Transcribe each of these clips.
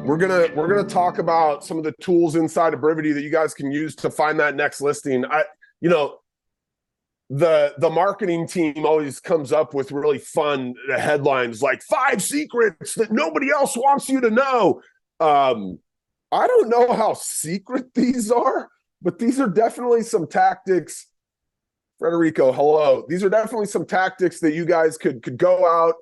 We're gonna talk about some of the tools inside of Brivity that you guys can use to find that next listing. You know, the marketing team always comes up with really fun headlines like 5 secrets that nobody else wants you to know. I don't know how secret these are, but these are definitely some tactics. Frederico, hello. These are definitely some tactics that you guys could go out,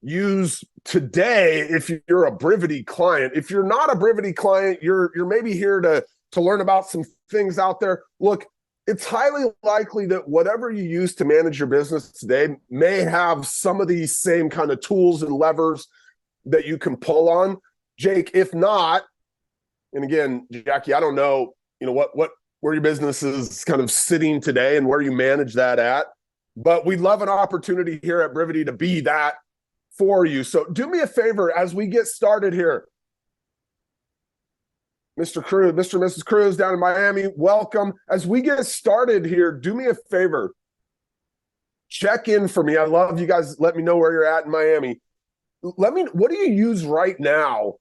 use today if you're a Brivity client. If you're not a Brivity client, you're maybe here to learn about some things out there. Look, it's highly likely that whatever you use to manage your business today may have some of these same kind of tools and levers that you can pull on. Jake, if not, and again, Jackie, I don't know, where your business is kind of sitting today and where you manage that at, but we'd love an opportunity here at Brivity to be that for you. So do me a favor as we get started here. Mr. Cruz, Mr. and Mrs. Cruz down in Miami, welcome. As we get started here, do me a favor. Check in for me. I love you guys. Let me know where you're at in Miami. What do you use right now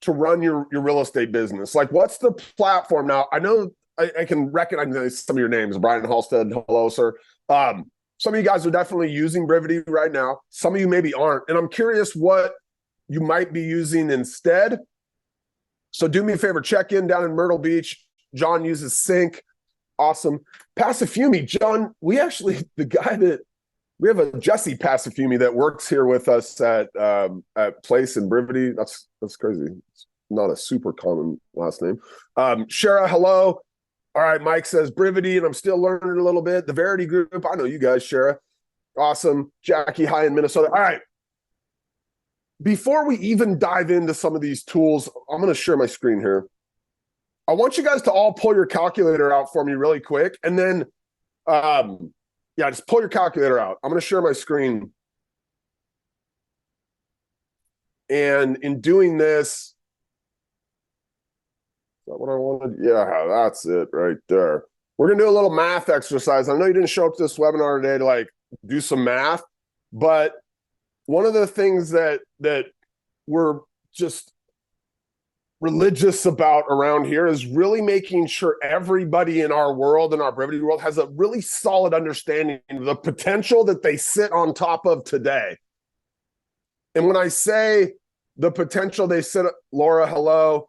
to run your real estate business? Like, what's the platform now? I know I can recognize some of your names. Brian Halstead, hello, sir. Some of you guys are definitely using Brivity right now. Some of you maybe aren't. And I'm curious what you might be using instead. So do me a favor, check in down in Myrtle Beach. John uses Sync. Awesome. Passifumi, John, we have a Jesse Passifumi that works here with us at Place in Brivity. That's crazy. It's not a super common last name. Shara, hello. All right, Mike says Brivity, and I'm still learning a little bit. The Verity Group, I know you guys, Shara. Awesome. Jackie, hi in Minnesota. All right. Before we even dive into some of these tools, I'm going to share my screen here. I want you guys to all pull your calculator out for me really quick. And then, just pull your calculator out. I'm going to share my screen. And in doing this, is that what I wanted? Yeah, that's it right there. We're going to do a little math exercise. I know you didn't show up to this webinar today to do some math, but one of the things that we're just religious about around here is really making sure everybody in our world, in our Brivity world, has a really solid understanding of the potential that they sit on top of today. And when I say the potential they sit, Laura, hello,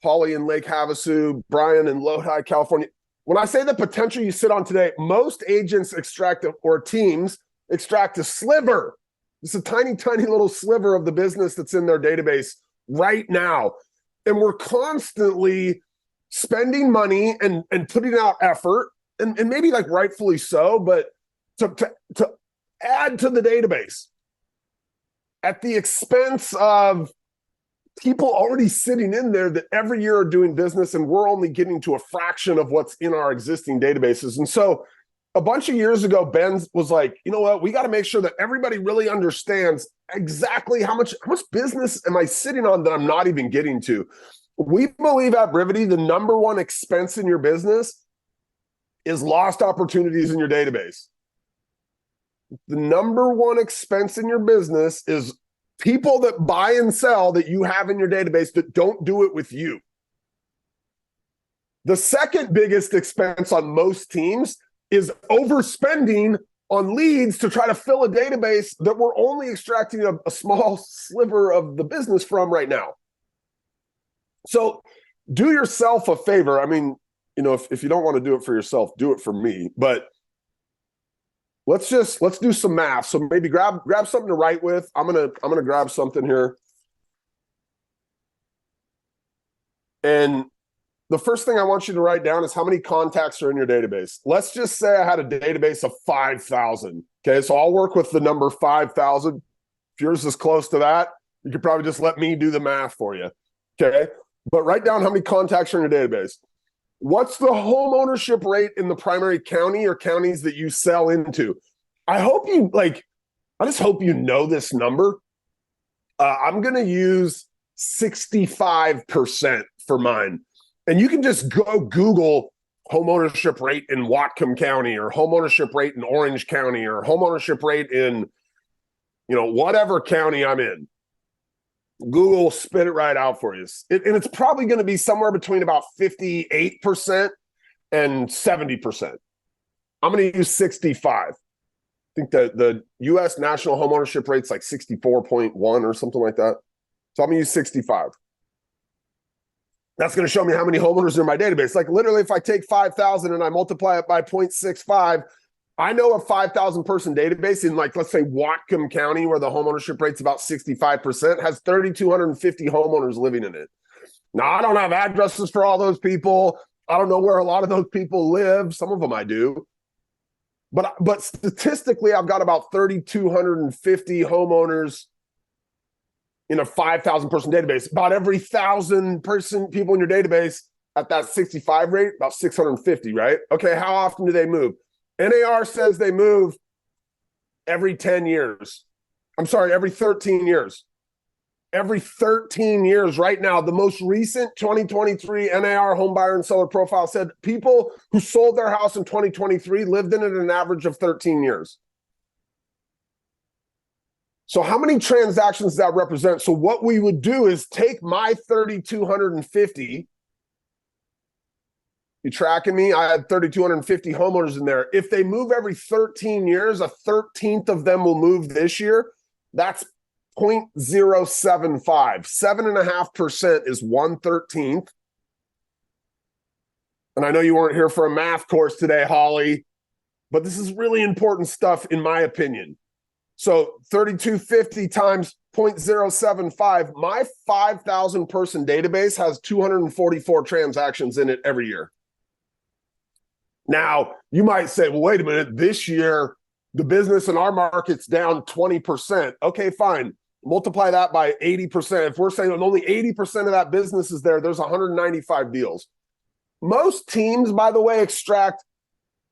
Polly in Lake Havasu, Brian in Lodi, California. When I say the potential you sit on today, most agents or teams extract a sliver. It's a tiny, tiny little sliver of the business that's in their database right now. And we're constantly spending money and putting out effort, and maybe rightfully so, but to add to the database at the expense of people already sitting in there that every year are doing business, and we're only getting to a fraction of what's in our existing databases. And so a bunch of years ago, Ben was like, you know what, we got to make sure that everybody really understands exactly how much business am I sitting on that I'm not even getting to. We believe at Brivity, the number one expense in your business is lost opportunities in your database. The number one expense in your business is people that buy and sell that you have in your database that don't do it with you. The second biggest expense on most teams is overspending on leads to try to fill a database that we're only extracting a small sliver of the business from right now. So do yourself a favor. I mean, if you don't want to do it for yourself, do it for me. But let's do some math. So maybe grab something to write with. I'm gonna grab something here. And the first thing I want you to write down is how many contacts are in your database. Let's just say I had a database of 5,000. Okay, so I'll work with the number 5,000. If yours is close to that, you could probably just let me do the math for you. Okay, but write down how many contacts are in your database. What's the home ownership rate in the primary county or counties that you sell into? I just hope you know this number. I'm going to use 65% for mine. And you can just go Google homeownership rate in Whatcom County or homeownership rate in Orange County or homeownership rate in, whatever county I'm in. Google will spit it right out for you. And it's probably going to be somewhere between about 58% and 70%. I'm going to use 65. I think the U.S. national homeownership rate's like 64.1 or something like that. So I'm going to use 65. That's going to show me how many homeowners are in my database. Like literally, if I take 5,000 and I multiply it by 0.65, I know a 5,000 person database in, like, let's say Whatcom County, where the homeownership rate's about 65%, has 3,250 homeowners living in it. Now, I don't have addresses for all those people. I don't know where a lot of those people live. Some of them I do. But statistically, I've got about 3,250 homeowners in a 5,000 person database. About every 1,000 people in your database at that 65 rate, about 650, right? Okay, how often do they move? NAR says they move every 10 years. I'm sorry, every 13 years. Every 13 years right now. The most recent 2023 NAR home buyer and seller profile said people who sold their house in 2023 lived in it an average of 13 years. So how many transactions does that represent? So what we would do is take my 3,250. You tracking me? I had 3,250 homeowners in there. If they move every 13 years, a 13th of them will move this year. That's 0.075. 7.5% is 1/13. And I know you weren't here for a math course today, Holly, but this is really important stuff in my opinion. So 3,250 times 0.075, my 5,000 person database has 244 transactions in it every year. Now, you might say, well, wait a minute, this year, the business in our market's down 20%. Okay, fine. Multiply that by 80%. If we're saying only 80% of that business is there, there's 195 deals. Most teams, by the way, extract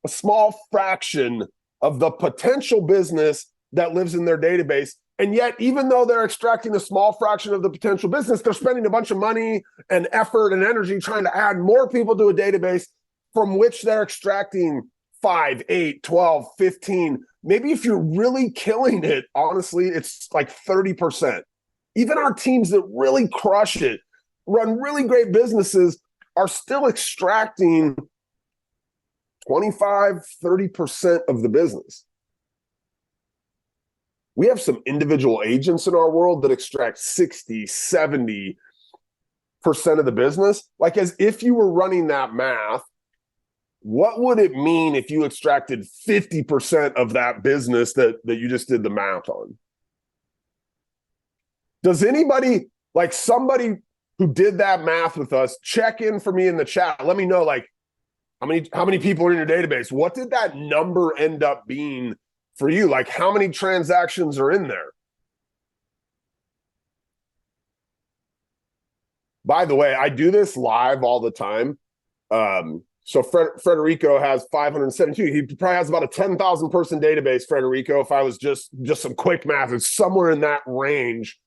a small fraction of the potential business that lives in their database. And yet, even though they're extracting a small fraction of the potential business, they're spending a bunch of money and effort and energy trying to add more people to a database from which they're extracting 5, 8, 12, 15. Maybe if you're really killing it, honestly, it's like 30%. Even our teams that really crush it, run really great businesses, are still extracting 25, 30% of the business. We have some individual agents in our world that extract 60, 70% of the business. Like, as if you were running that math, what would it mean if you extracted 50% of that business that you just did the math on? Does anybody, like somebody who did that math with us, check in for me in the chat? Let me know, like, how many people are in your database? What did that number end up being for you? Like, how many transactions are in there? By the way, I do this live all the time. So Frederico has 572. He probably has about a 10,000 person database, Frederico. If I was just some quick math, it's somewhere in that range.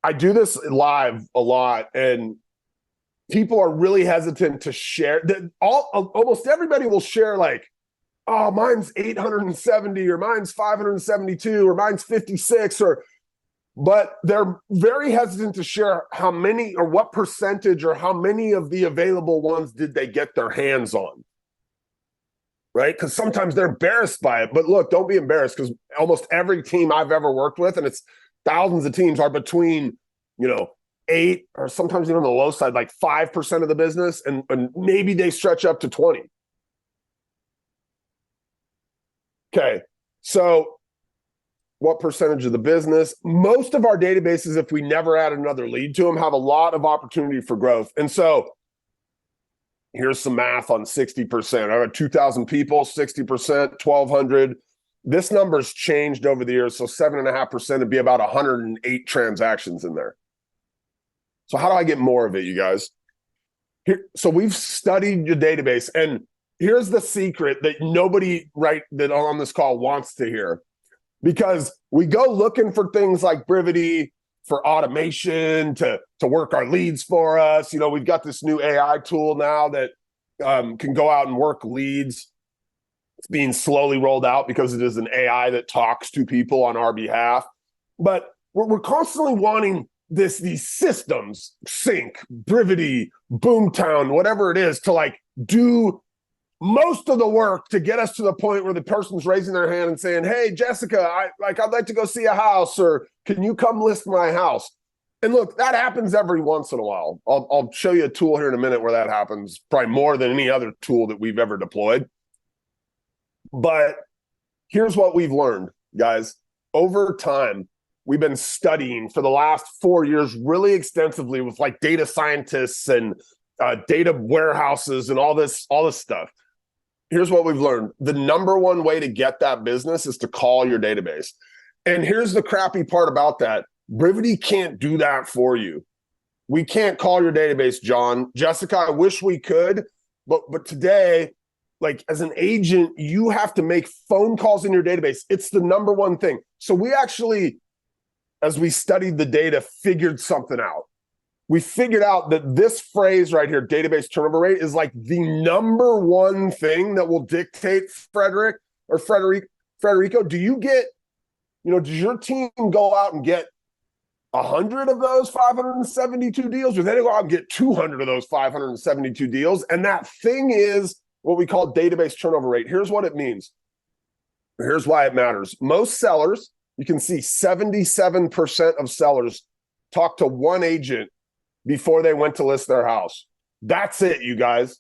I do this live a lot, and people are really hesitant to share. Almost everybody will share, like, oh, mine's 870, or mine's 572, or mine's 56, but they're very hesitant to share how many or what percentage or how many of the available ones did they get their hands on, right? Because sometimes they're embarrassed by it. But look, don't be embarrassed, because almost every team I've ever worked with, and it's thousands of teams, are between, 8 or sometimes even on the low side, like 5% of the business, and maybe they stretch up to 20. Okay, so what percentage of the business? Most of our databases, if we never add another lead to them, have a lot of opportunity for growth. And so here's some math on 60%. I have 2,000 people, 60%, 1,200. This number's changed over the years, so 7.5% would be about 108 transactions in there. So how do I get more of it, you guys? So we've studied your database, and here's the secret that nobody that on this call wants to hear. Because we go looking for things like Brivity for automation to work our leads for us. We've got this new AI tool now that can go out and work leads. It's being slowly rolled out because it is an AI that talks to people on our behalf. But we're constantly wanting these systems, Sync, Brivity, Boomtown, whatever it is, to like do most of the work to get us to the point where the person's raising their hand and saying, hey, Jessica, I'd like to go see a house, or can you come list my house? And look, that happens every once in a while. I'll show you a tool here in a minute where that happens, probably more than any other tool that we've ever deployed. But here's what we've learned, guys. Over time, we've been studying for the last 4 years really extensively with like data scientists and data warehouses and all this stuff. Here's what we've learned. The number one way to get that business is to call your database. And here's the crappy part about that. Brivity can't do that for you. We can't call your database, John. Jessica, I wish we could, but today, like as an agent, you have to make phone calls in your database. It's the number one thing. So we actually, as we studied the data, figured something out. We figured out that this phrase right here, database turnover rate, is like the number one thing that will dictate, Frederico, do you get, does your team go out and get 100 of those 572 deals, or they go out and get 200 of those 572 deals? And that thing is what we call database turnover rate. Here's what it means. Here's why it matters. Most sellers, you can see 77% of sellers talk to one agent before they went to list their house. That's it, you guys.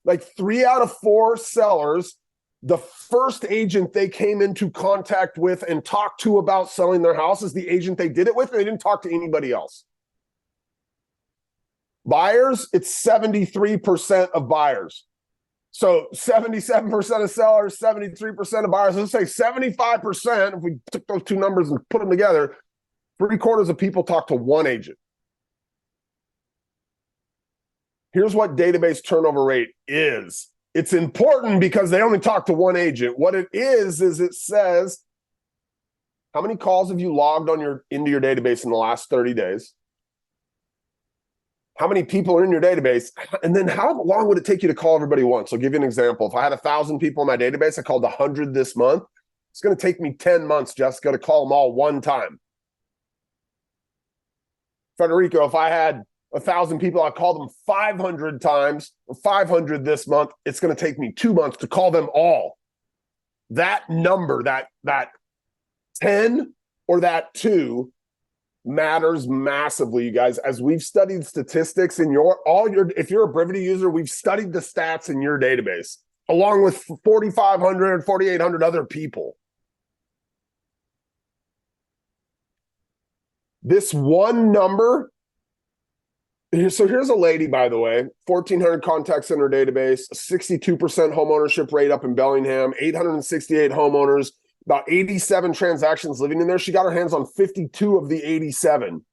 Like 3 out of 4 sellers, the first agent they came into contact with and talked to about selling their house is the agent they did it with, and they didn't talk to anybody else. Buyers, it's 73% of buyers. So 77% of sellers, 73% of buyers. Let's say 75%, if we took those two numbers and put them together, 3/4 of people talk to one agent. Here's what database turnover rate is. It's important because they only talk to one agent. What it is it says, how many calls have you logged into your database in the last 30 days? How many people are in your database? And then how long would it take you to call everybody once? I'll give you an example. If I had 1,000 people in my database, I called 100 this month. It's going to take me 10 months, Jessica, to call them all one time. Federico, if I had 1,000 people, I called them 500 times, 500 this month. It's going to take me 2 months to call them all. That number, that 10 or that 2 matters massively, you guys. As we've studied statistics in if you're a Brivity user, we've studied the stats in your database, along with 4,500, 4,800 other people. This one number. So here's a lady, by the way, 1,400 contacts in her database, 62% home ownership rate up in Bellingham, 868 homeowners, about 87 transactions living in there. She got her hands on 52 of the 87.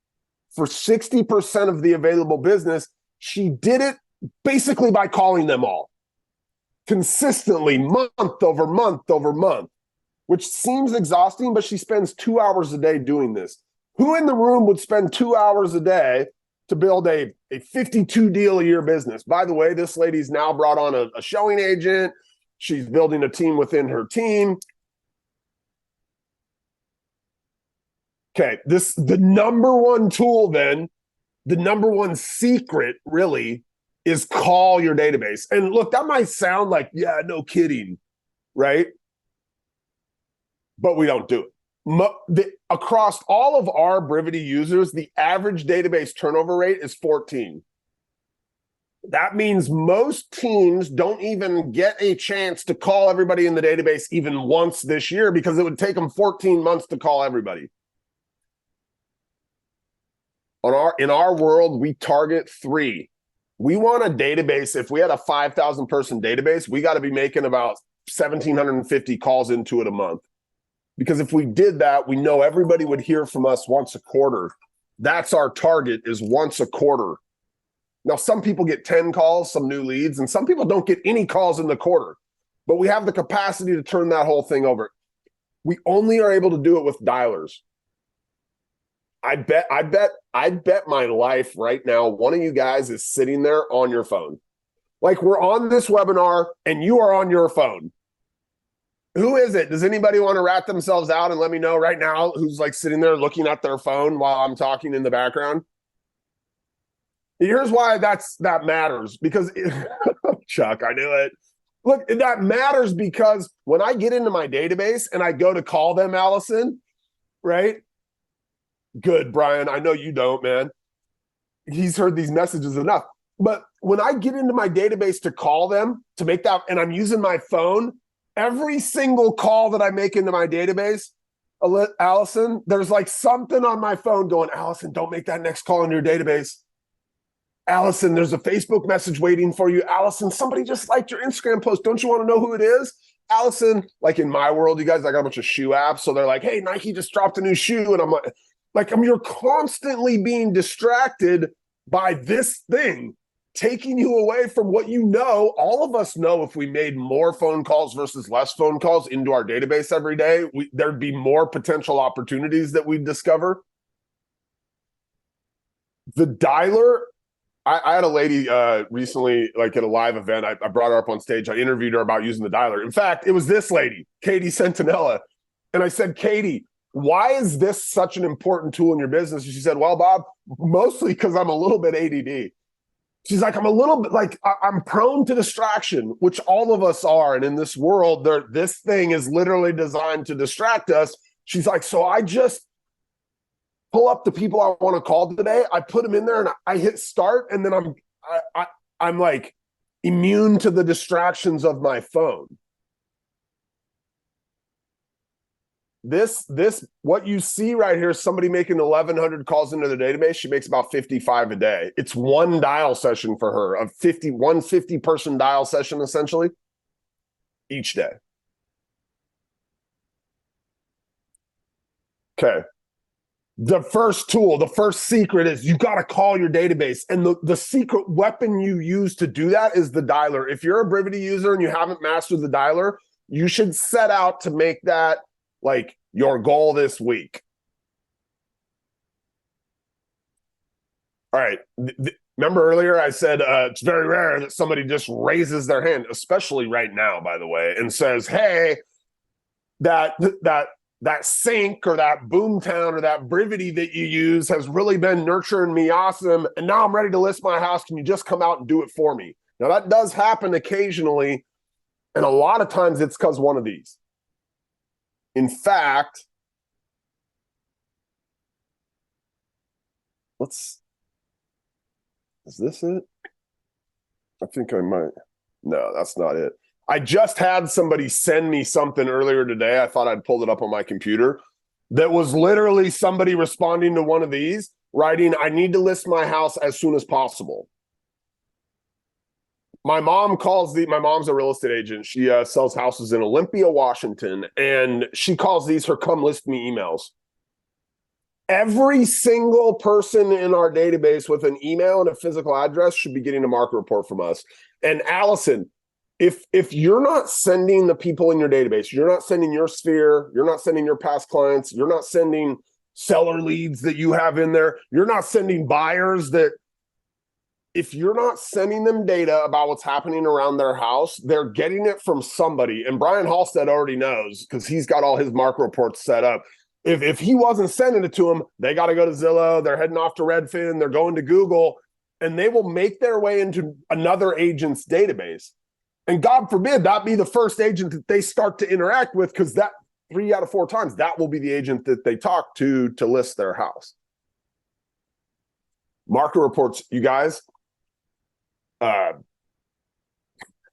For 60% of the available business, she did it basically by calling them all consistently, month over month over month, which seems exhausting, but she spends 2 hours a day doing this. Who in the room would spend 2 hours a day to build a 52 deal a year business? By the way, this lady's now brought on a showing agent. She's building a team within her team. Okay, the number one tool then, the number one secret really is call your database. And look, that might sound like, yeah, no kidding, right? But we don't do it. Across all of our Brivity users, the average database turnover rate is 14. That means most teams don't even get a chance to call everybody in the database even once this year, because it would take them 14 months to call everybody. In our world, we target 3. We want a database. If we had a 5,000 person database, we got to be making about 1,750 calls into it a month. Because if we did that, we know everybody would hear from us once a quarter. That's our target, is once a quarter. Now, some people get 10 calls, some new leads, and some people don't get any calls in the quarter. But we have the capacity to turn that whole thing over. We only are able to do it with dialers. I bet my life right now, one of you guys is sitting there on your phone. Like, we're on this webinar and you are on your phone. Who is it? Does anybody want to rat themselves out and let me know right now who's like sitting there looking at their phone while I'm talking in the background? Here's why that matters, because Chuck, I knew it. Look, that matters because when I get into my database and I go to call them, Allison, right? Good, Brian. I know you don't, man. He's heard these messages enough. But when I get into my database to call them to make that, and I'm using my phone, every single call that I make into my database, Allison, there's like something on my phone going, Allison, don't make that next call in your database. Allison, there's a Facebook message waiting for you. Allison, somebody just liked your Instagram post. Don't you want to know who it is? Allison, like in my world, you guys, I got a bunch of shoe apps. So they're like, hey, Nike just dropped a new shoe. And I'm like, you're constantly being distracted by this thing, taking you away from what you know. All of us know if we made more phone calls versus less phone calls into our database every day, there'd be more potential opportunities that we'd discover. The dialer, I had a lady recently, like at a live event. I brought her up on stage. I interviewed her about using the dialer. In fact, it was this lady, Katie Centinella. And I said, Katie, why is this such an important tool in your business? And she said, well, Bob, mostly because I'm a little bit ADD. She's like, I'm a little bit like, I'm prone to distraction, which all of us are. And in this world, this thing is literally designed to distract us. She's like, so I just pull up the people I want to call today. I put them in there and I hit start. And then I'm like immune to the distractions of my phone. This what you see right here is somebody making 1,100 calls into the database. She makes about 55 a day. It's one dial session for her, of 50 person dial session essentially each day. Okay. The first tool, the first secret is you got to call your database. And the secret weapon you use to do that is the dialer. If you're a Brivity user and you haven't mastered the dialer, you should set out to make that like your goal this week. All right. Remember earlier I said it's very rare that somebody just raises their hand, especially right now, by the way, and says, hey, that sync or that Boomtown or that Brivity that you use has really been nurturing me awesome. And now I'm ready to list my house. Can you just come out and do it for me? Now that does happen occasionally. And a lot of times it's because one of these. In fact, is this it? I think I might. No, that's not it. I just had somebody send me something earlier today. I thought I'd pulled it up on my computer. That was literally somebody responding to one of these, writing, I need to list my house as soon as possible. My mom's a real estate agent. She sells houses in Olympia, Washington, and she calls these her come list me emails. Every single person in our database with an email and a physical address should be getting a market report from us. And Allison, if you're not sending the people in your database, you're not sending your sphere, you're not sending your past clients, you're not sending seller leads that you have in there, you're not sending buyers that, if you're not sending them data about what's happening around their house, they're getting it from somebody. And Brian Halstead already knows because he's got all his market reports set up. If he wasn't sending it to them, they got to go to Zillow, they're heading off to Redfin, they're going to Google, and they will make their way into another agent's database. And God forbid that be the first agent that they start to interact with, because that 3 out of 4 times, that will be the agent that they talk to list their house. Market reports, you guys,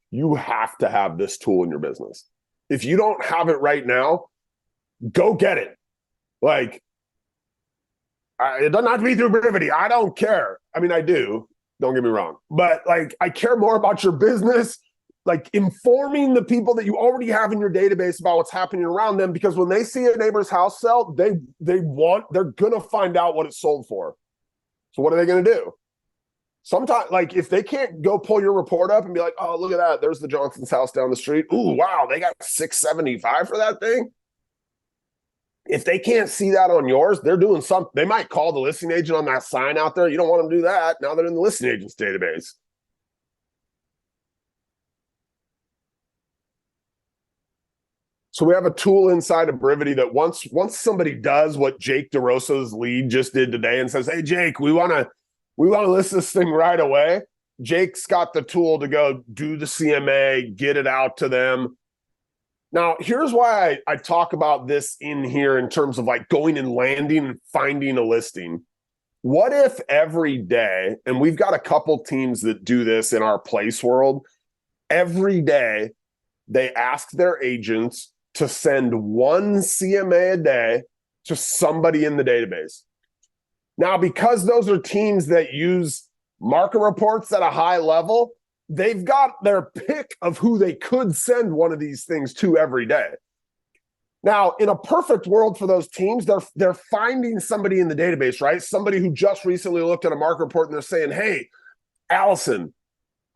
you have to have this tool in your business. If you don't have it right now, go get it. Like, it doesn't have to be through Brivity. I don't care. I mean, I do. Don't get me wrong. But like, I care more about your business, like informing the people that you already have in your database about what's happening around them. Because when they see a neighbor's house sell, they're going to find out what it sold for. So what are they going to do? Sometimes, like, if they can't go pull your report up and be like, oh, look at that, there's the Johnson's house down the street. Ooh, wow, they got $675 for that thing. If they can't see that on yours, they're doing something. They might call the listing agent on that sign out there. You don't want them to do that. Now they're in the listing agent's database. So we have a tool inside of Brivity that once somebody does what Jake DeRosa's lead just did today and says, "Hey Jake, we want to list this thing right away." Jake's got the tool to go do the CMA, get it out to them. Now, here's why I talk about this in here in terms of like going and landing and finding a listing. What if every day, and we've got a couple teams that do this in our place world, every day they ask their agents to send one CMA a day to somebody in the database. Now, because those are teams that use market reports at a high level, they've got their pick of who they could send one of these things to every day. Now, in a perfect world for those teams, they're finding somebody in the database, right? Somebody who just recently looked at a market report and they're saying, "Hey, Allison,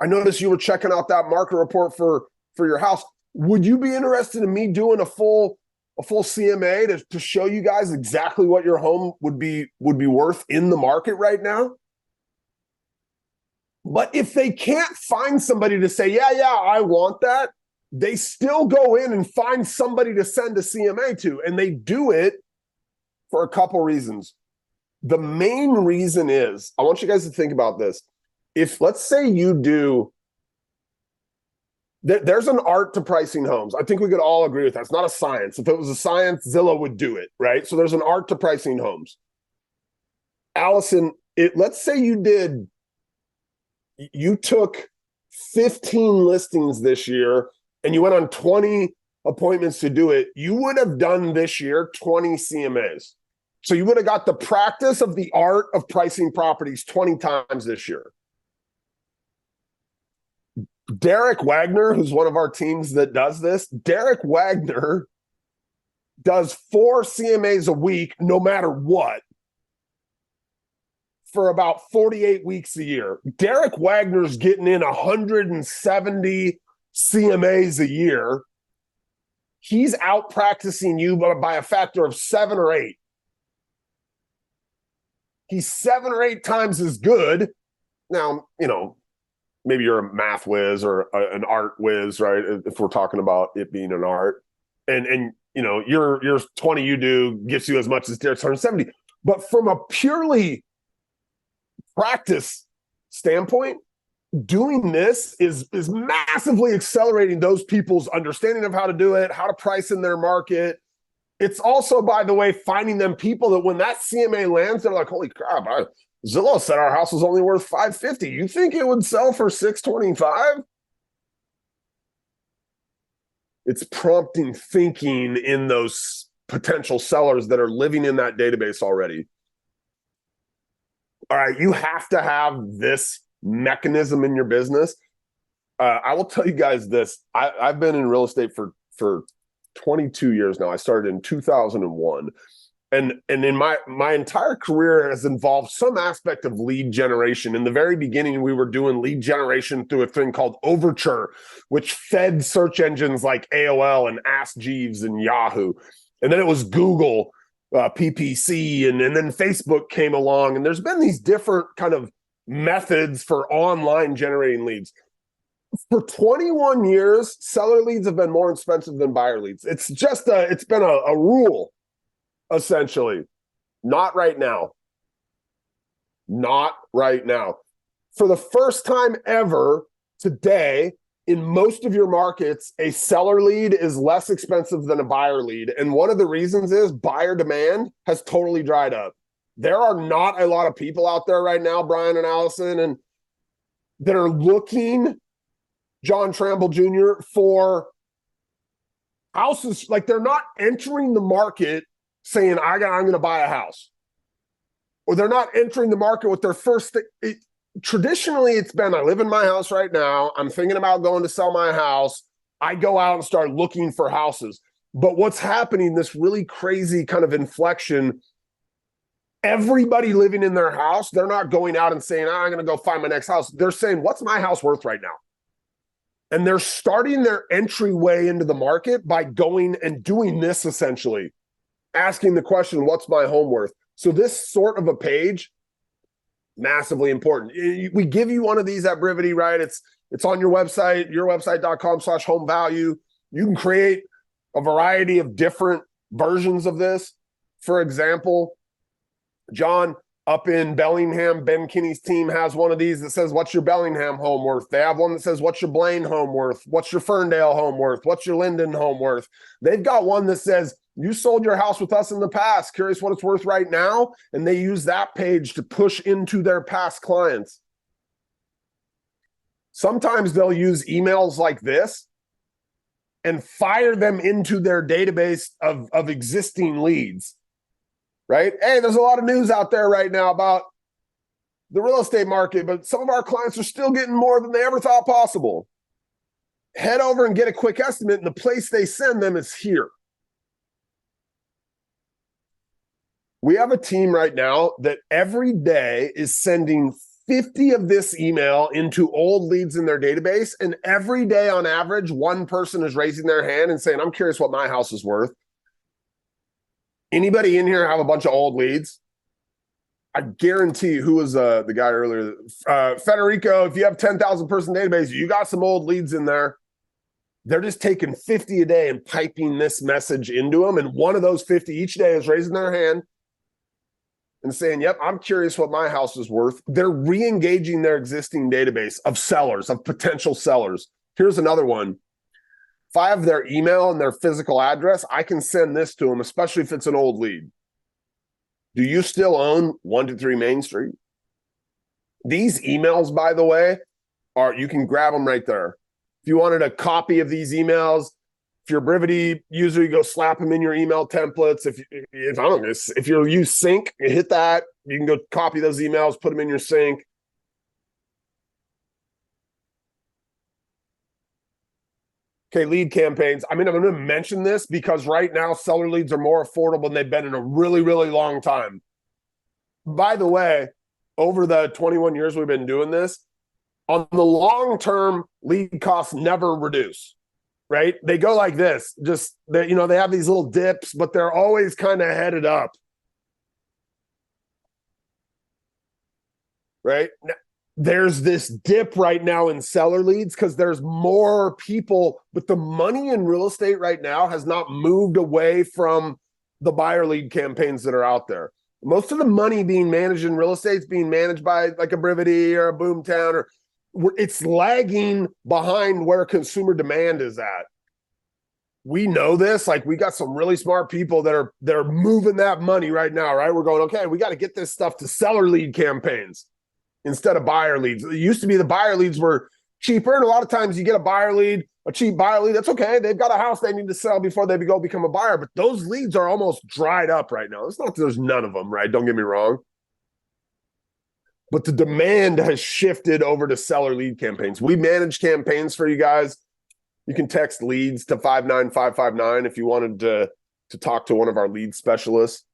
I noticed you were checking out that market report for your house. Would you be interested in me doing a full CMA to show you guys exactly what your home would be worth in the market right now?" But if they can't find somebody to say, yeah, I want that, they still go in and find somebody to send a CMA to, and they do it for a couple reasons. The main reason is, I want you guys to think about this. If, let's say you do, there's an art to pricing homes. I think we could all agree with that. It's not a science. If it was a science, Zillow would do it, right? So there's an art to pricing homes. Allison, let's say you took 15 listings this year and you went on 20 appointments to do it, you would have done this year 20 CMAs. So you would have got the practice of the art of pricing properties 20 times this year. Derek Wagner, who's one of our teams that does this, Derek Wagner does 4 CMAs a week, no matter what, for about 48 weeks a year. Derek Wagner's getting in 170 CMAs a year. He's out practicing you by a factor of 7 or 8. He's 7 or 8 times as good. Now, maybe you're a math whiz or an art whiz, right? If we're talking about it being an art. And your 20 you do gets you as much as Derek's 170. But from a purely practice standpoint, doing this is massively accelerating those people's understanding of how to do it, how to price in their market. It's also, by the way, finding them people that when that CMA lands, they're like, "Holy crap, Zillow said our house was only worth $550. You think it would sell for $625?" It's prompting thinking in those potential sellers that are living in that database already. All right, you have to have this mechanism in your business. I will tell you guys this. I've been in real estate for 22 years now. I started in 2001. And in my entire career has involved some aspect of lead generation. In the very beginning, we were doing lead generation through a thing called Overture, which fed search engines like AOL and Ask Jeeves and Yahoo. And then it was Google, PPC, and then Facebook came along. And there's been these different kind of methods for online generating leads. For 21 years, seller leads have been more expensive than buyer leads. It's been a rule. Essentially, not right now. Not right now. For the first time ever today, in most of your markets, a seller lead is less expensive than a buyer lead. And one of the reasons is buyer demand has totally dried up. There are not a lot of people out there right now, Brian and Allison, and that are looking, John Tramble Jr., for houses. Like, they're not entering the market saying, I'm going to buy a house. Or they're not entering the market with their first thing. Traditionally, it's been, I live in my house right now. I'm thinking about going to sell my house. I go out and start looking for houses. But what's happening, this really crazy kind of inflection, everybody living in their house, they're not going out and saying, I'm going to go find my next house. They're saying, what's my house worth right now? And they're starting their entryway into the market by going and doing this, essentially. Asking the question, what's my home worth? So this sort of a page, massively important. We give you one of these at Brivity, right? It's on your website, yourwebsite.com/home value. You can create a variety of different versions of this. For example, John, up in Bellingham, Ben Kinney's team has one of these that says, what's your Bellingham home worth? They have one that says, what's your Blaine home worth? What's your Ferndale home worth? What's your Linden home worth? They've got one that says, you sold your house with us in the past. Curious what it's worth right now? And they use that page to push into their past clients. Sometimes they'll use emails like this and fire them into their database of existing leads. Right? Hey, there's a lot of news out there right now about the real estate market, but some of our clients are still getting more than they ever thought possible. Head over and get a quick estimate, and the place they send them is here. We have a team right now that every day is sending 50 of this email into old leads in their database, and every day on average, one person is raising their hand and saying, I'm curious what my house is worth. Anybody in here have a bunch of old leads? I guarantee you, who was the guy earlier? Federico, if you have 10,000 person database, you got some old leads in there. They're just taking 50 a day and piping this message into them. And one of those 50 each day is raising their hand and saying, yep, I'm curious what my house is worth. They're re-engaging their existing database of sellers, of potential sellers. Here's another one. If I have their email and their physical address, I can send this to them, especially if it's an old lead. Do you still own 123 Main Street? These emails, by the way, you can grab them right there. If you wanted a copy of these emails, if you're a Brivity user, you go slap them in your email templates. If you use Sync, you hit that. You can go copy those emails, put them in your Sync. Okay, lead campaigns. I mean, I'm going to mention this because right now seller leads are more affordable than they've been in a really, really long time. By the way, over the 21 years we've been doing this, on the long term, lead costs never reduce, right? They go like this. Just, they have these little dips, but they're always kind of headed up, right? There's this dip right now in seller leads because there's more people, but the money in real estate right now has not moved away from the buyer lead campaigns that are out there. Most of the money being managed in real estate is being managed by like a Brivity or a Boomtown, it's lagging behind where consumer demand is at. We know this, like we got some really smart people that are moving that money right now, right? We're going, okay, we got to get this stuff to seller lead campaigns instead of buyer leads. It used to be the buyer leads were cheaper, and a lot of times you get a cheap buyer lead, that's okay. They've got a house they need to sell before they go become a buyer, but those leads are almost dried up right now. It's not that there's none of them, right? Don't get me wrong. But the demand has shifted over to seller lead campaigns. We manage campaigns for you guys. You can text leads to 59559 if you wanted to talk to one of our lead specialists.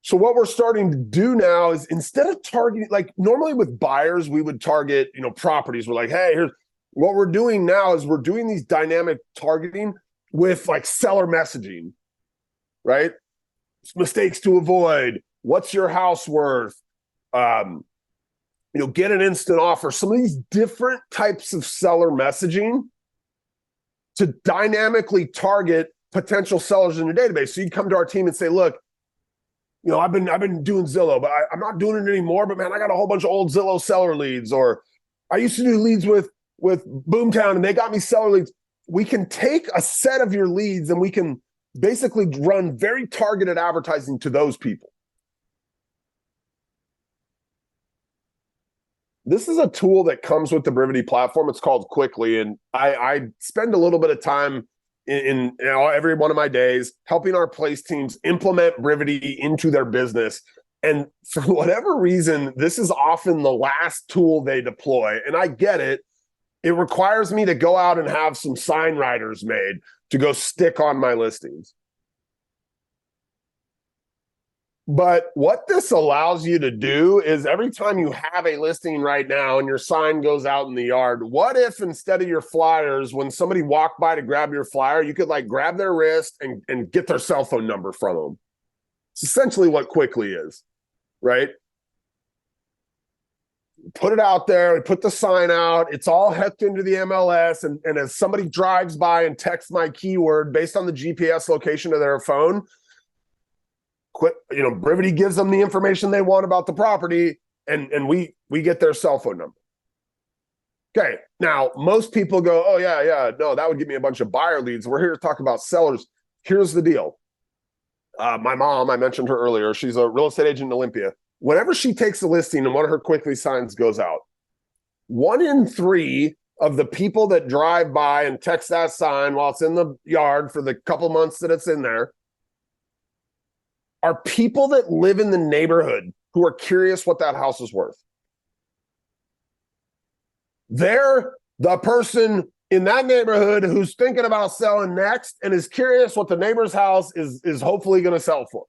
So what we're starting to do now is instead of targeting, like normally with buyers, we would target, properties. We're like, hey, here's what we're doing now is we're doing these dynamic targeting with like seller messaging, right? Mistakes to avoid. What's your house worth? Get an instant offer. Some of these different types of seller messaging to dynamically target potential sellers in your database. So you come to our team and say, look, I've been doing Zillow, but I'm not doing it anymore. But man, I got a whole bunch of old Zillow seller leads, or I used to do leads with Boomtown and they got me seller leads. We can take a set of your leads and we can basically run very targeted advertising to those people. This is a tool that comes with the Brivity platform. It's called Quickly, and I spend a little bit of time in every one of my days helping our place teams implement Brivity into their business. And for whatever reason, this is often the last tool they deploy. And I get it. It requires me to go out and have some sign riders made to go stick on my listings. But what this allows you to do is every time you have a listing right now and your sign goes out in the yard, what if instead of your flyers, when somebody walked by to grab your flyer, you could like grab their wrist and get their cell phone number from them? It's essentially what Quickly is, right? put it out there, we put the sign out, it's all hooked into the MLS, and as somebody drives by and texts my keyword based on the GPS location of their phone, Brivity gives them the information they want about the property, and we get their cell phone number. Okay, now most people go, oh yeah, no, that would give me a bunch of buyer leads. We're here to talk about sellers. Here's the deal. My mom, I mentioned her earlier, she's a real estate agent in Olympia. Whenever she takes a listing and one of her quickly signs goes out, 1 in 3 of the people that drive by and text that sign while it's in the yard for the couple months that it's in there are people that live in the neighborhood who are curious what that house is worth. They're the person in that neighborhood who's thinking about selling next and is curious what the neighbor's house is hopefully going to sell for.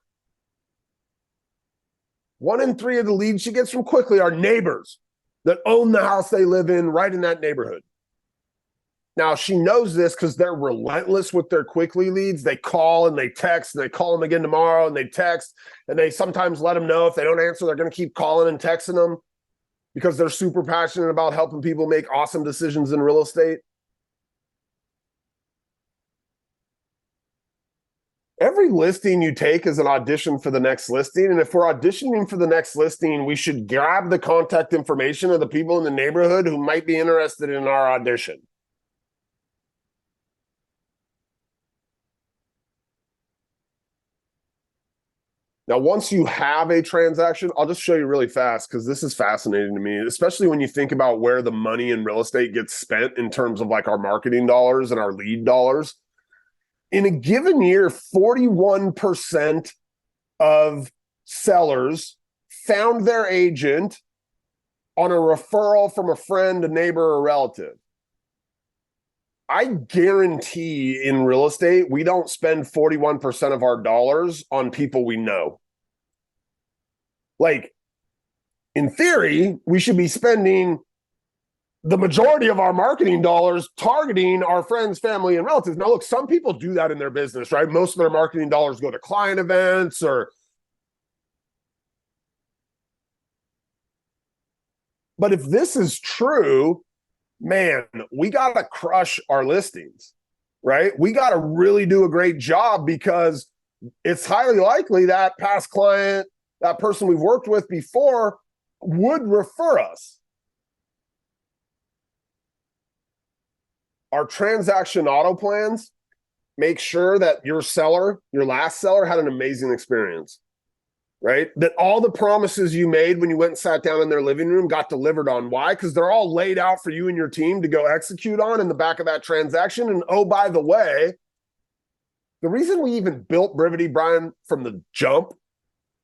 1 in 3 of the leads she gets from Quickly are neighbors that own the house they live in right in that neighborhood. Now, she knows this because they're relentless with their Quickly leads. They call and they text, and they call them again tomorrow, and they text, and they sometimes let them know if they don't answer, they're going to keep calling and texting them because they're super passionate about helping people make awesome decisions in real estate. Every listing you take is an audition for the next listing. And if we're auditioning for the next listing, we should grab the contact information of the people in the neighborhood who might be interested in our audition. Now, once you have a transaction, I'll just show you really fast because this is fascinating to me, especially when you think about where the money in real estate gets spent in terms of like our marketing dollars and our lead dollars. In a given year, 41% of sellers found their agent on a referral from a friend, a neighbor, or a relative. I guarantee in real estate, we don't spend 41% of our dollars on people we know. Like, in theory, we should be spending the majority of our marketing dollars targeting our friends, family, and relatives. Now, look, some people do that in their business, right? Most of their marketing dollars go to client events But if this is true, man, we got to crush our listings, right? We got to really do a great job because it's highly likely that past client, that person we've worked with before, would refer us. Our transaction auto plans make sure that your last seller had an amazing experience, right? That all the promises you made when you went and sat down in their living room got delivered on. Why? Because they're all laid out for you and your team to go execute on in the back of that transaction. And oh, by the way, the reason we even built Brivity, Brian, from the jump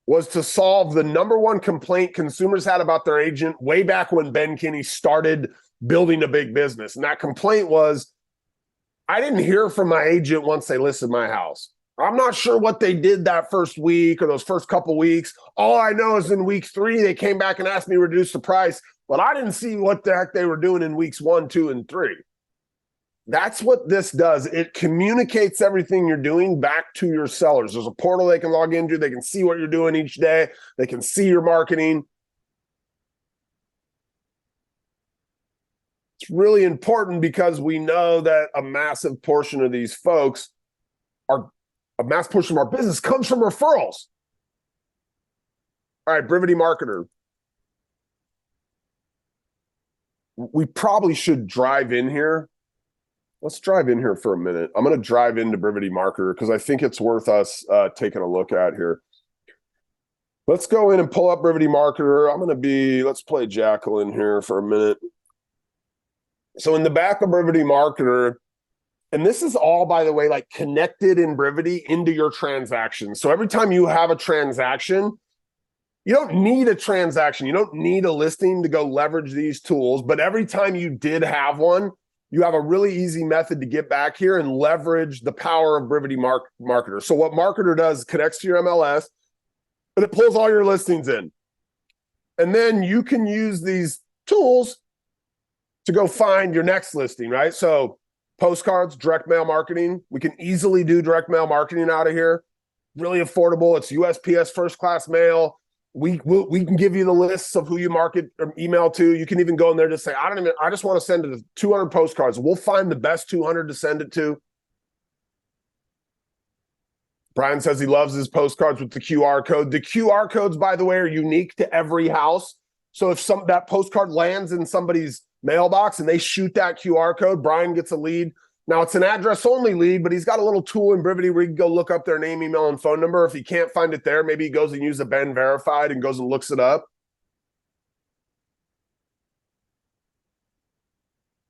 was to solve the number one complaint consumers had about their agent way back when Ben Kinney started building a big business. And that complaint was, I didn't hear from my agent once they listed my house. I'm not sure what they did that first week or those first couple weeks. All I know is in week 3, they came back and asked me to reduce the price, but I didn't see what the heck they were doing in weeks 1, 2, and 3. That's what this does. It communicates everything you're doing back to your sellers. There's a portal they can log into. They can see what you're doing each day. They can see your marketing. It's really important because we know that a massive portion of these folks a mass portion of our business comes from referrals. All right, Brivity Marketer. We probably should drive in here. Let's drive in here for a minute. I'm going to drive into Brivity Marketer because I think it's worth us taking a look at here. Let's go in and pull up Brivity Marketer. Let's play Jacqueline here for a minute. So in the back of Brivity Marketer, and this is all, by the way, like connected in Brivity into your transaction. So every time you have a transaction, you don't need a transaction. You don't need a listing to go leverage these tools. But every time you did have one, you have a really easy method to get back here and leverage the power of Brivity Marketer. So what Marketer does, connects to your MLS, and it pulls all your listings in. And then you can use these tools to go find your next listing, right? So postcards, direct mail marketing. We can easily do direct mail marketing out of here. Really affordable. It's USPS first class mail. we can give you the lists of who you market or email to. You can even go in there to say, I just want to send it 200 postcards. We'll find the best 200 to send it to. Brian says he loves his postcards with the QR code. The QR codes, by the way, are unique to every house. So if that postcard lands in somebody's mailbox and they shoot that QR code, Brian gets a lead. Now, it's an address-only lead, but he's got a little tool in Brivity where he can go look up their name, email, and phone number. If he can't find it there, maybe he goes and uses a Ben Verified and goes and looks it up.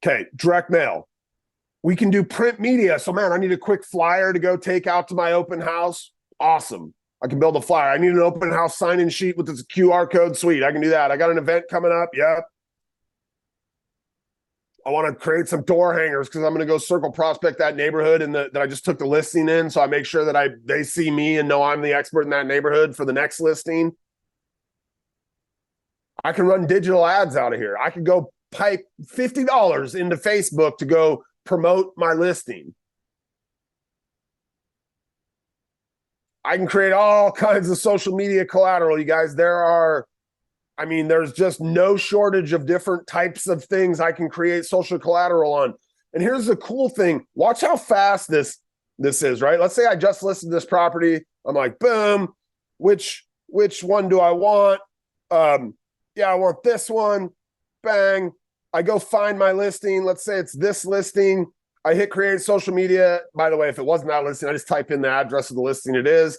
Okay, direct mail. We can do print media. So, man, I need a quick flyer to go take out to my open house. Awesome. I can build a flyer. I need an open house sign-in sheet with this QR code. Sweet, I can do that. I got an event coming up. Yep. I want to create some door hangers because I'm going to go circle prospect that neighborhood and that I just took the listing in. So I make sure that they see me and know I'm the expert in that neighborhood for the next listing. I can run digital ads out of here. I could go pipe $50 into Facebook to go promote my listing. I can create all kinds of social media collateral, you guys. There's just no shortage of different types of things I can create social collateral on. And here's the cool thing. Watch how fast this is, right? Let's say I just listed this property. I'm like, boom, which one do I want? Yeah, I want this one. Bang. I go find my listing. Let's say it's this listing. I hit create social media. By the way, if it wasn't that listing, I just type in the address of the listing it is.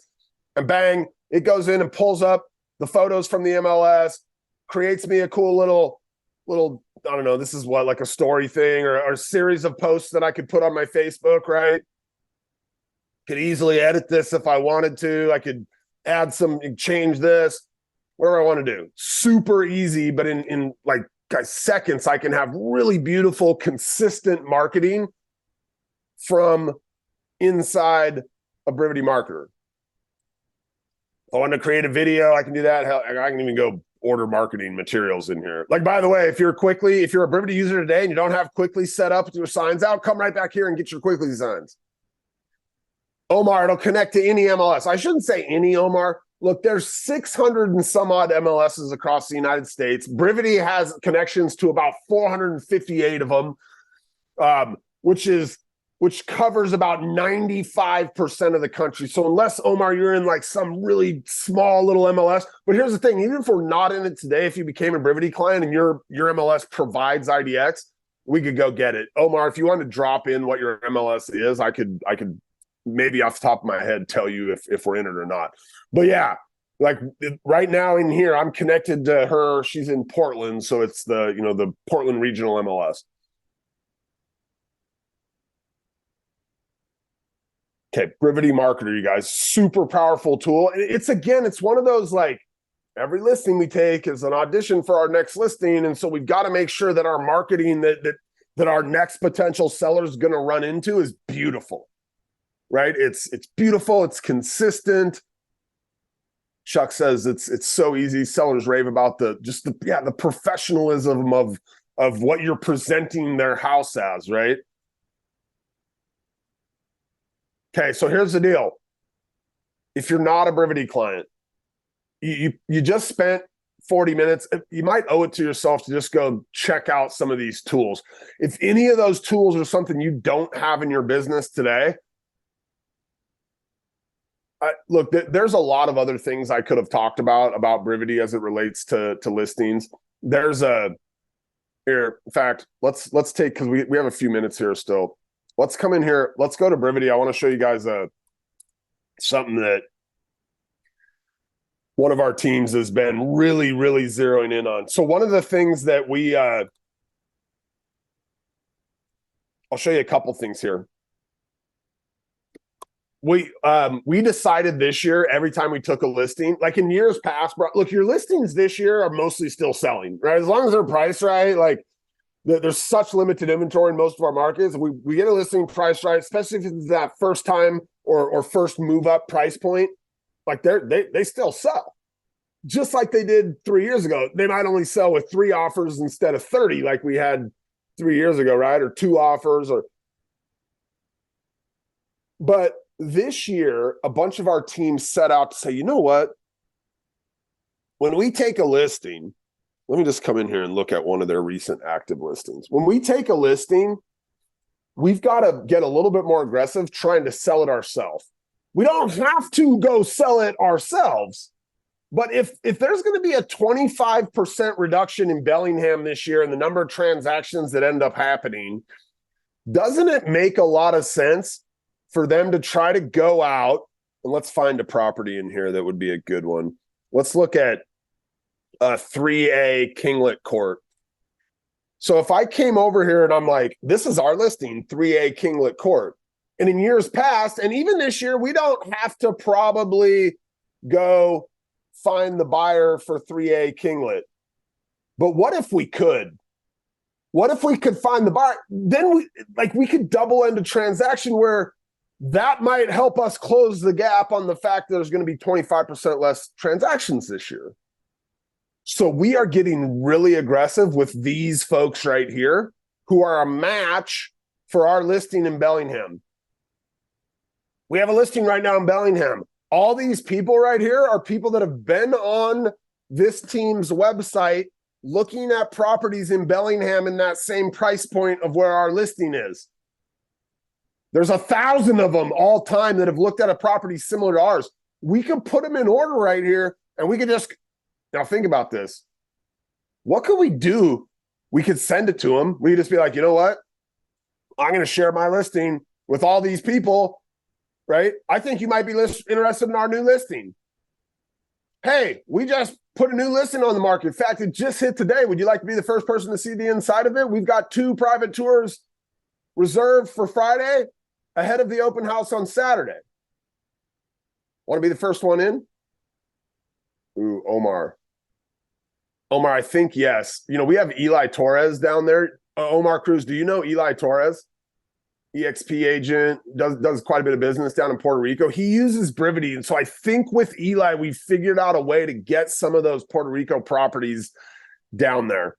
And bang, it goes in and pulls up the photos from the MLS, creates me a cool little, I don't know, this is what, like a story thing or a series of posts that I could put on my Facebook, right? Could easily edit this if I wanted to. I could add change this, whatever I want to do. Super easy, but in like seconds, I can have really beautiful, consistent marketing from inside a Brivity marketer. If I want to create a video, I can do that. Hell, I can even go order marketing materials in here. Like, by the way, if you're a Brivity user today and you don't have Quickly set up with your signs out, come right back here and get your Quickly signs. Omar, it'll connect to any MLS. I shouldn't say any, Omar. Look, there's 600 and some odd MLSs across the United States. Brivity has connections to about 458 of them, which covers about 95% of the country. So unless, Omar, you're in like some really small little MLS, but here's the thing, even if we're not in it today, if you became a Brivity client and your MLS provides IDX, we could go get it. Omar, if you want to drop in what your MLS is, I could maybe off the top of my head tell you if we're in it or not. But yeah, like right now in here, I'm connected to her. She's in Portland, so it's the Portland regional MLS. Okay, Brivity Marketer, you guys, super powerful tool. It's one of those, like, every listing we take is an audition for our next listing, and so we've got to make sure that our marketing that our next potential seller is going to run into is beautiful, right? It's beautiful, it's consistent. Chuck says it's so easy. Sellers rave about the professionalism of what you're presenting their house as, right? Okay, so here's the deal. If you're not a Brivity client, you just spent 40 minutes, you might owe it to yourself to just go check out some of these tools. If any of those tools are something you don't have in your business today, look, there's a lot of other things I could have talked about Brivity as it relates to listings. In fact, let's take, because we have a few minutes here still. Let's come in here. Let's go to Brivity. I want to show you guys something that one of our teams has been really, really zeroing in on. So one of the things that I'll show you a couple things here. We decided this year, every time we took a listing, like in years past, bro, look, your listings this year are mostly still selling, right? As long as they're priced right, like there's such limited inventory in most of our markets. We get a listing priced right, especially if it's that first time or first move up price point, like they still sell. Just like they did 3 years ago. They might only sell with 3 offers instead of 30 like we had 3 years ago, right? Or 2 offers but this year, a bunch of our teams set out to say, you know what? when we take a listing, let me just come in here and look at one of their recent active listings. When we take a listing, we've got to get a little bit more aggressive trying to sell it ourselves. We don't have to go sell it ourselves. But if there's going to be a 25% reduction in Bellingham this year and the number of transactions that end up happening, doesn't it make a lot of sense for them to try to go out and let's find a property in here that would be a good one. Let's look at 3A Kinglet Court. So if I came over here and I'm like, this is our listing, 3A Kinglet Court. And in years past, and even this year, we don't have to probably go find the buyer for 3A Kinglet. But what if we could? What if we could find the buyer? Then we could double end a transaction where that might help us close the gap on the fact that there's going to be 25% less transactions this year. So we are getting really aggressive with these folks right here who are a match for our listing in Bellingham. We have a listing right now in Bellingham. All these people right here are people that have been on this team's website looking at properties in Bellingham in that same price point of where our listing is. There's 1,000 of them all time that have looked at a property similar to ours. We could put them in order right here, and we could just, now think about this. What could we do? We could send it to them. We could just be like, you know what? I'm going to share my listing with all these people, right? I think you might be interested in our new listing. Hey, we just put a new listing on the market. In fact, it just hit today. Would you like to be the first person to see the inside of it? We've got 2 private tours reserved for Friday ahead of the open house on Saturday. Want to be the first one in? Ooh, Omar. Omar, I think yes. You know, we have Eli Torres down there. Omar Cruz, do you know Eli Torres? EXP agent, does quite a bit of business down in Puerto Rico. He uses Brivity. And so I think with Eli, we figured out a way to get some of those Puerto Rico properties down there.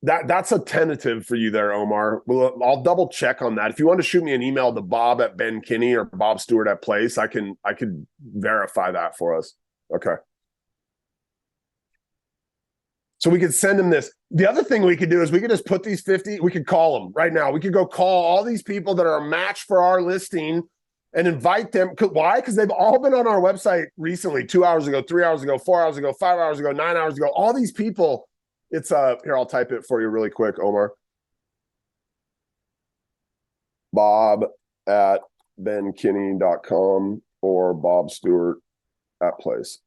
That's a tentative for you there, Omar. Well, I'll double check on that. If you want to shoot me an email to Bob at Ben Kinney or Bob Stewart at Place, I could verify that for us. Okay. So we could send him this. The other thing we could do is we could just put these 50, we could call them right now. We could go call all these people that are a match for our listing and invite them. Why? Because they've all been on our website recently, 2 hours ago, 3 hours ago, 4 hours ago, 5 hours ago, 9 hours ago. All these people, it's here, I'll type it for you really quick, Omar. Bob at benkinney.com or Bob Stewart at Place.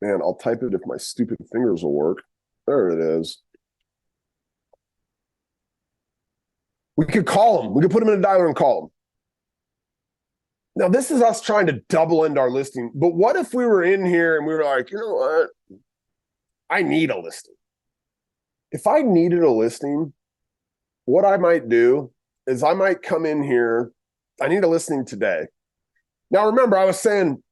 Man, I'll type it if my stupid fingers will work. There it is. We could call them. We could put them in a dialer and call them. Now, this is us trying to double end our listing. But what if we were in here and we were like, you know what? I need a listing. If I needed a listing, what I might do is I might come in here. I need a listing today. Now, remember, I was saying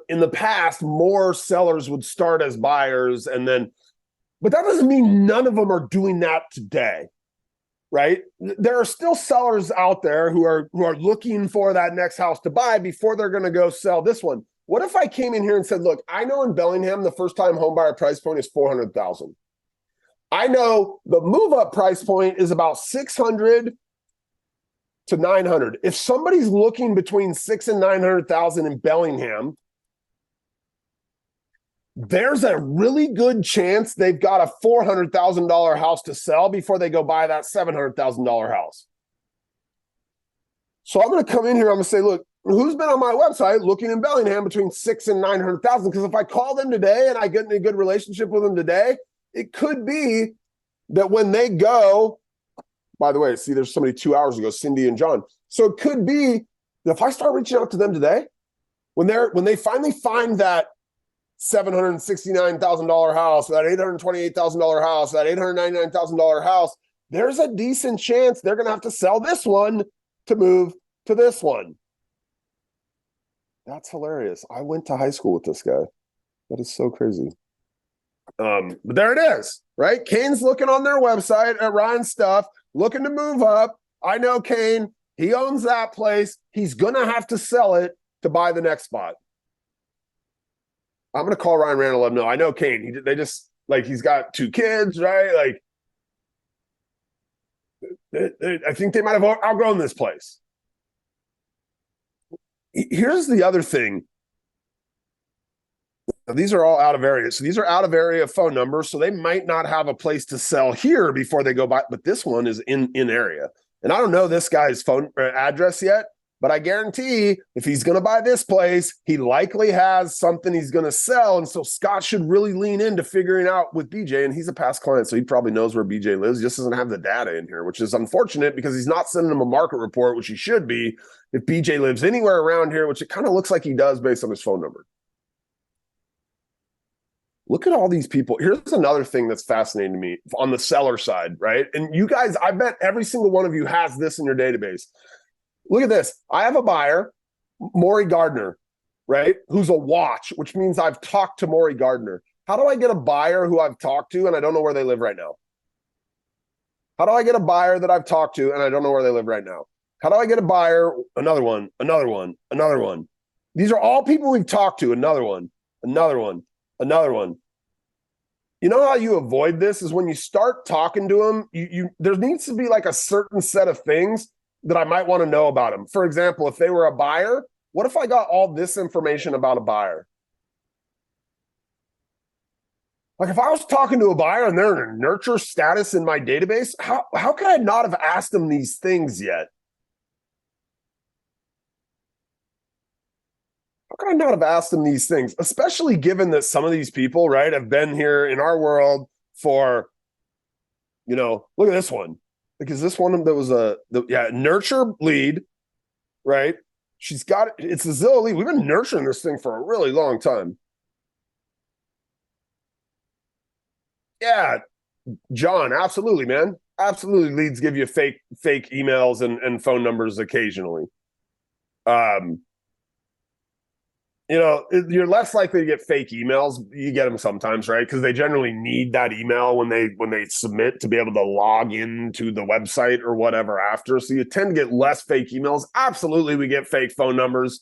in the past, more sellers would start as buyers but that doesn't mean none of them are doing that today, right? There are still sellers out there who are looking for that next house to buy before they're going to go sell this one. What if I came in here and said, look, I know in Bellingham, the first time home buyer price point is $400,000. I know the move up price point is about $600,000 to $900,000. If somebody's looking between $600,000 and $900,000 in Bellingham, there's a really good chance they've got a $400,000 house to sell before they go buy that $700,000 house. So I'm going to come in here. I'm going to say, look, who's been on my website looking in Bellingham between $600,000 and $900,000? Because if I call them today and I get in a good relationship with them today, it could be that when they go. By the way, see, there's somebody 2 hours ago, Cindy and John. So it could be that if I start reaching out to them today, when they finally find that $769,000 house, that $828,000 house, that $899,000 house, there's a decent chance they're going to have to sell this one to move to this one. That's hilarious. I went to high school with this guy. That is so crazy. But there it is, right? Kane's looking on their website at Ryan Stuff, looking to move up. I know Kane. He owns that place. He's going to have to sell it to buy the next spot. I'm going to call Ryan Randall. No, I know Kane. They just, like, he's got 2 kids, right? Like, I think they might have outgrown this place. Here's the other thing. Now, these are all out of area. So these are out of area phone numbers. So they might not have a place to sell here before they go by. But this one is in area. And I don't know this guy's phone address yet, but I guarantee if he's going to buy this place, he likely has something he's going to sell. And so Scott should really lean into figuring out with BJ. And he's a past client, so he probably knows where BJ lives. He just doesn't have the data in here, which is unfortunate because he's not sending him a market report, which he should be if BJ lives anywhere around here, which it kind of looks like he does based on his phone number. Look at all these people. Here's another thing that's fascinating to me on the seller side, right? And you guys, I bet every single one of you has this in your database. Look at this. I have a buyer, Maury Gardner, right? Who's a watch, which means I've talked to Maury Gardner. How do I get a buyer who I've talked to and I don't know where they live right now? How do I get a buyer that I've talked to and I don't know where they live right now? How do I get a buyer? Another one, another one, another one. These are all people we've talked to. Another one, another one. Another one. You know how you avoid this is when you start talking to them, there needs to be like a certain set of things that I might want to know about them. For example, if they were a buyer, what if I got all this information about a buyer? Like if I was talking to a buyer and they're in a nurture status in my database, how could I not have asked them these things yet? How could I not have asked them these things, especially given that some of these people, right, have been here in our world for, look at this one. Because this one that was nurture lead, right? She's got, it's a Zillow lead. We've been nurturing this thing for a really long time. Yeah, John, absolutely, man. Absolutely, leads give you fake emails and phone numbers occasionally. You're less likely to get fake emails. You get them sometimes, right? Because they generally need that email when they submit to be able to log into the website or whatever after. So you tend to get less fake emails. Absolutely, we get fake phone numbers.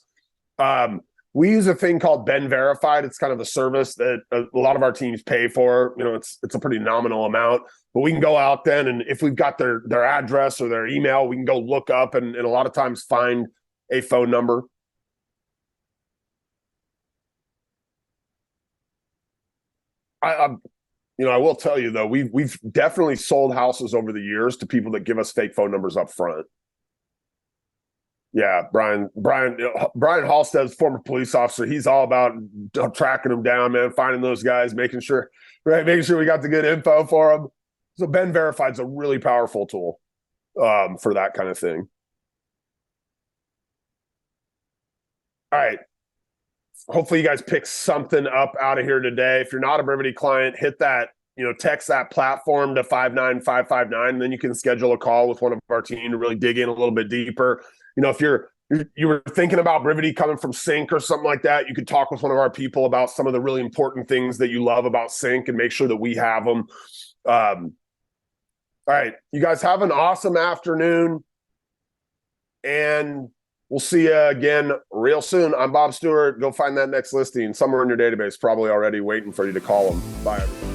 We use a thing called Ben Verified. It's kind of a service that a lot of our teams pay for. It's a pretty nominal amount, but we can go out then, and if we've got their address or their email, we can go look up and a lot of times find a phone number. I will tell you though, we've definitely sold houses over the years to people that give us fake phone numbers up front. Yeah, Brian Halstead's former police officer. He's all about tracking them down, man, finding those guys, making sure we got the good info for them. So Ben Verified's a really powerful tool for that kind of thing. All right. Hopefully you guys pick something up out of here today. If you're not a Brivity client, hit that, text that platform to 59559, and then you can schedule a call with one of our team to really dig in a little bit deeper. If you were thinking about Brivity coming from Sync or something like that, you could talk with one of our people about some of the really important things that you love about Sync and make sure that we have them. All right. You guys have an awesome afternoon, and we'll see you again real soon. I'm Bob Stewart. Go find that next listing somewhere in your database, probably already waiting for you to call them. Bye, everybody.